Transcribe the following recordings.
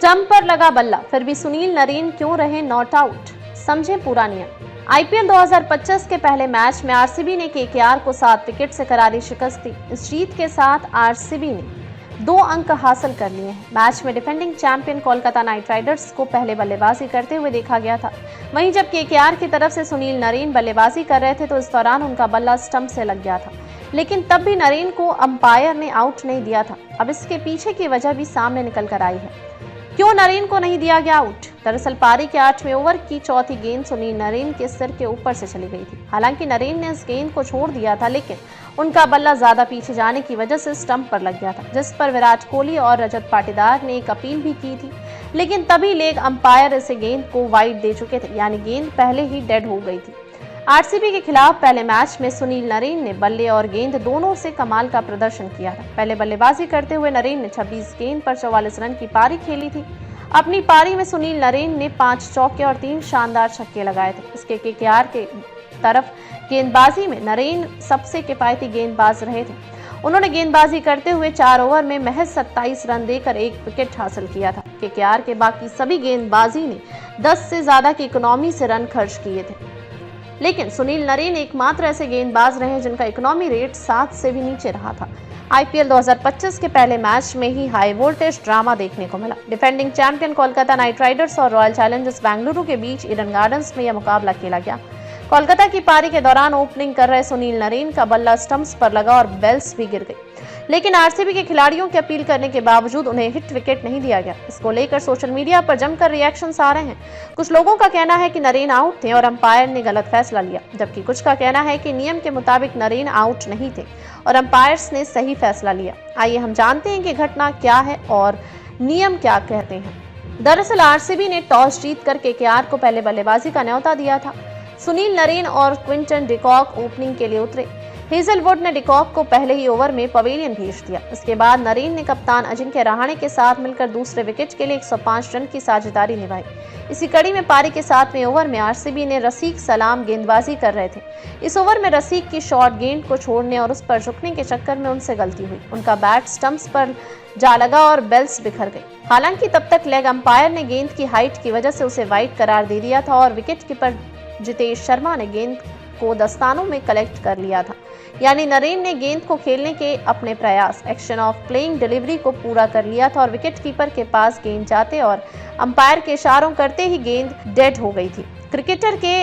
Stump पर लगा बल्ला, फिर भी सुनील नरेन क्यों रहे नॉट आउट? समझे पूरा नियम। आईपीएल 2025 के पहले मैच में आरसीबी ने केकेआर को 7 विकेट से करारी शिकस्त दी। इस जीत के साथ आरसीबी ने 2 अंक हासिल कर लिए हैं। मैच में defending champion Kolkata night Riders को पहले बल्लेबाजी करते हुए देखा गया था। वहीं जब केकेआर की तरफ से सुनील नरेन बल्लेबाजी कर रहे थे तो इस दौरान उनका बल्ला स्टंप से लग गया था, लेकिन तब भी नरेन को अंपायर ने आउट नहीं दिया था। अब इसके पीछे की वजह भी सामने निकल कर आई है। क्यों नरेन को नहीं दिया गया आउट? दरअसल पारी के 8वें ओवर की चौथी गेंद सुनील नरेन के सिर के ऊपर से चली गई थी। हालांकि नरेन ने इस गेंद को छोड़ दिया था, लेकिन उनका बल्ला ज्यादा पीछे जाने की वजह से स्टंप पर लग गया था, जिस पर विराट कोहली और रजत पाटीदार ने एक अपील भी की थी। लेकिन तभी लेग अंपायर इसे गेंद को वाइड दे चुके थे, यानी गेंद पहले ही डेड हो गई थी। आरसीबी के खिलाफ पहले मैच में सुनील नरेन ने बल्ले और गेंद दोनों से कमाल का प्रदर्शन किया था। पहले बल्लेबाजी करते हुए नरेन ने 26 गेंद पर 44 रन की पारी खेली थी। अपनी पारी में सुनील नरेन ने 5 चौके और 3 शानदार छक्के लगाए थे। इसके केकेआर के तरफ गेंदबाजी में नरेन सबसे किफायती गेंदबाज रहे थे। उन्होंने गेंदबाजी करते हुए 4 ओवर में महज 27 रन देकर 1 विकेट हासिल किया था। केकेआर के बाकी सभी गेंदबाजी ने 10 से ज्यादा की इकोनॉमी से रन खर्च किए थे, लेकिन सुनील नरेन एकमात्र ऐसे गेंदबाज रहे जिनका इकोनॉमी रेट 7 से भी नीचे रहा था। आईपीएल 2025 के पहले मैच में ही हाई वोल्टेज ड्रामा देखने को मिला। Defending champion Kolkata night Riders और रॉयल चैलेंजर्स बेंगलुरु के बीच ईडन गार्डन्स में यह मुकाबला खेला गया। कोलकाता की पारी के दौरान ओपनिंग कर रहे सुनील नरेन का बल्ला स्टंप्स पर लगा और बेल्स भी गिर गई, लेकिन आरसीबी के खिलाड़ियों की अपील करने के बावजूद उन्हें हिट विकेट नहीं दिया गया। इसको लेकर सोशल मीडिया पर जमकर रिएक्शंस आ रहे हैं। कुछ लोगों का कहना है कि नरेन आउट थे और अंपायर ने गलत फैसला लिया, जबकि कुछ का कहना है कि नियम के मुताबिक नरेन आउट नहीं थे और अंपायर्स ने सही फैसला लिया। आइए हम जानते हैं कि घटना क्या है और नियम क्या कहते हैं। दरअसल आरसीबी ने टॉस जीतकर केकेआर को पहले बल्लेबाजी का न्योता दिया था। सुनील नरेन और क्विंटन डिकॉक ओपनिंग के लिए उतरे। हेजलवुड ने डिकॉक को पहले ही ओवर में पवेलियन भेज दिया। इसके बाद नरेन ने कप्तान अजिंक्य रहाणे के साथ मिलकर दूसरे विकेट के लिए 105 रन की साझेदारी निभाई। इसी कड़ी में पारी के 7वें ओवर में आरसीबी ने रसीक सलाम गेंदबाजी कर रहे थे। इस ओवर में रसीक की शॉर्ट गेंद को छोड़ने और उस पर झुकने के चक्कर में उनसे गलती हुई। उनका बैट स्टंप्स पर जा लगा और बेल्स बिखर गई। हालांकि तब तक लेग अंपायर ने गेंद की हाइट की वजह से उसे वाइड करार दे दिया था और विकेट कीपर जितेश शर्मा ने गेंद को दस्तानों में कलेक्ट कर लिया था, यानी नरेन ने गेंद को खेलने के अपने प्रयास एक्शन ऑफ प्लेइंग डिलीवरी को पूरा कर लिया था और विकेट कीपर के पास गेंद जाते और अंपायर के इशारों करते ही गेंद डेड हो गई थी। क्रिकेटर के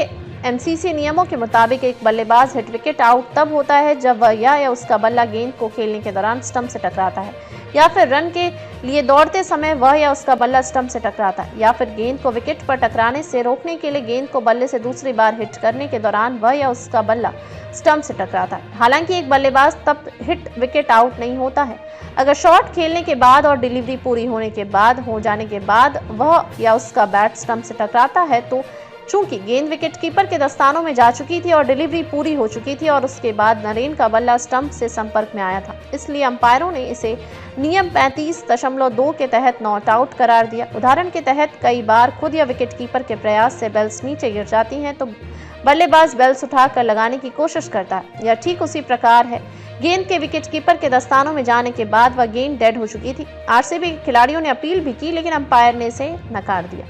एमसीसी नियमों के मुताबिक एक बल्लेबाज हिट विकेट आउट तब होता है जब वह या उसका बल्ला गेंद को खेलने के दौरान स्टंप से टकराता है, या फिर रन के लिए दौड़ते समय वह या उसका बल्ला स्टंप से टकराता है, या फिर गेंद को विकेट पर टकराने से रोकने के लिए गेंद को बल्ले से दूसरी बार हिट करने के दौरान वह या उसका बल्ला स्टंप से टकराता है। हालांकि एक बल्लेबाज तब हिट विकेट आउट नहीं होता है अगर शॉट खेलने के बाद और डिलीवरी पूरी होने के बाद हो जाने के बाद वह या उसका बैट स्टंप से टकराता है। तो चूंकि गेंद विकेट कीपर के दस्तानों में जा चुकी थी और डिलीवरी पूरी हो चुकी थी और उसके बाद नरेन का बल्ला स्टंप से संपर्क में आया था, इसलिए अंपायरों ने इसे नियम 35.2 के तहत नॉट आउट करार दिया। उदाहरण के तहत कई बार खुद या विकेट कीपर के प्रयास से बेल्स नीचे गिर जाती हैं तो बल्लेबाज बेल्स उठाकर लगाने की कोशिश करता है। यह ठीक उसी प्रकार है। गेंद के विकेट कीपर के दस्तानों में जाने के बाद वह गेंद डेड हो चुकी थी। आरसीबी के खिलाड़ियों ने अपील भी की, लेकिन अंपायर ने इसे नकार दिया।